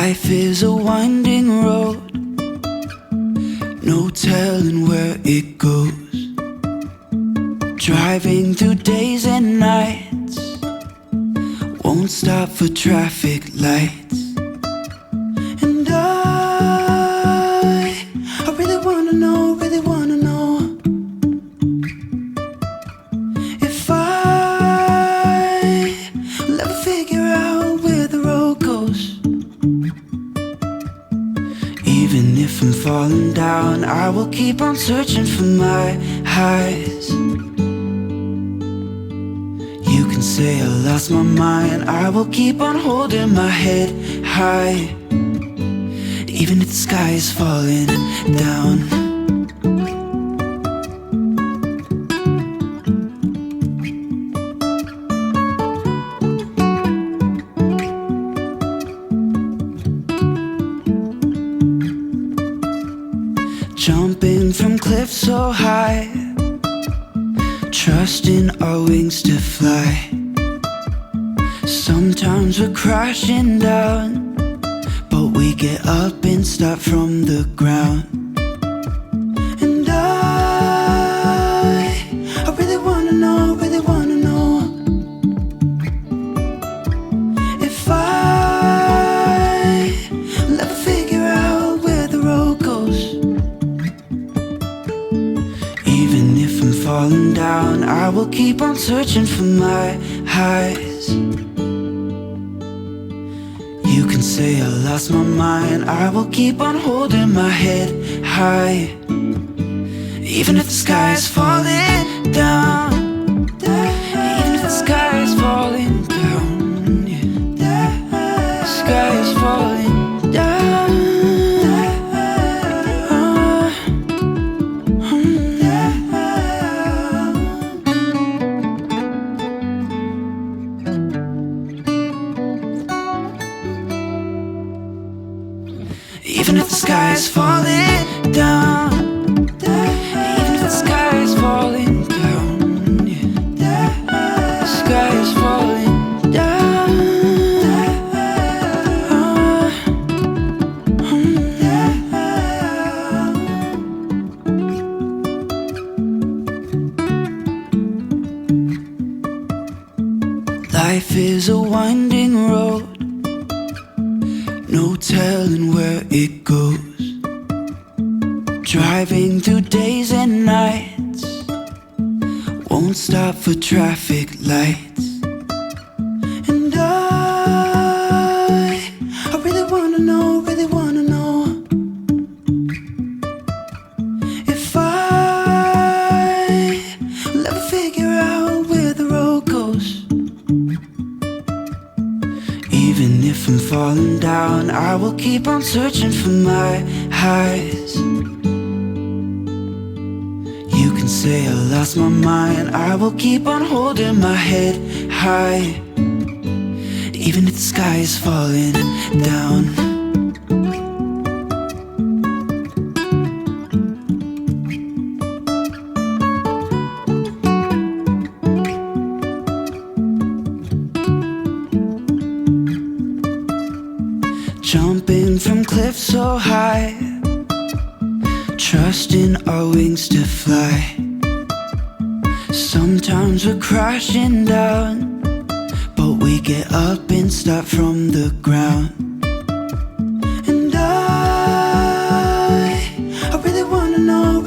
Life is a winding road, no telling where it goes. Driving through days and nights, won't stop for traffic lights. And I really wanna know, if I'll ever figure out where the road goes. Even if I'm falling down, I will keep on searching for my highs. You can say I lost my mind, I will keep on holding my head high. Even if the sky is falling down. Jumping from cliffs so high, trusting our wings to fly. Sometimes we're crashing down, but we get up and start from the ground. And I really wanna know, if I'll ever figure out where the road goes. Even if I'm falling down, I will keep on searching for my highs. You can say I lost my mind, I will keep on holding my head high. Even if the sky is falling down, even if the sky is falling down, yeah. The sky is falling down. Even if the sky is falling down, even if the sky is falling down, yeah. The sky is falling down. Life is a winding road, no telling where it goes. Driving through days and nights, won't stop for traffic lights. And I really wanna know, if I'll ever figure out where the road goes. Even if I'm falling down, I will keep on searching for my highs. You can say I lost my mind, I will keep on holding my head high. Even if the sky is falling down. Jumping from cliffs so high, trusting our wings to fly. Sometimes we're crashing down, but we get up and start from the ground. And I really wanna know,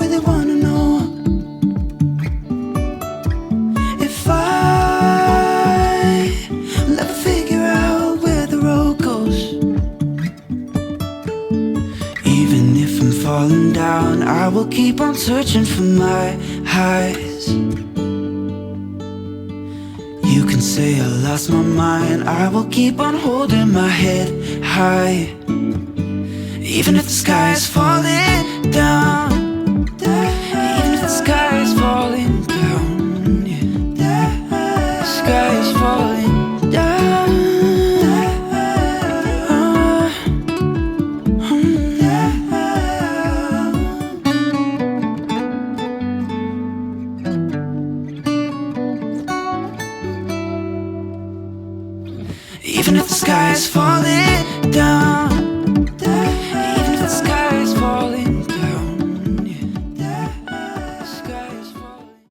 if I'll ever figure out where the road goes. Even if I'm falling down, I will keep on searching for my highs. You can say I lost my mind, I will keep on holding my head high. Even if the sky is falling down, even if the sky is falling down, yeah. The sky is falling down. Even if the sky is falling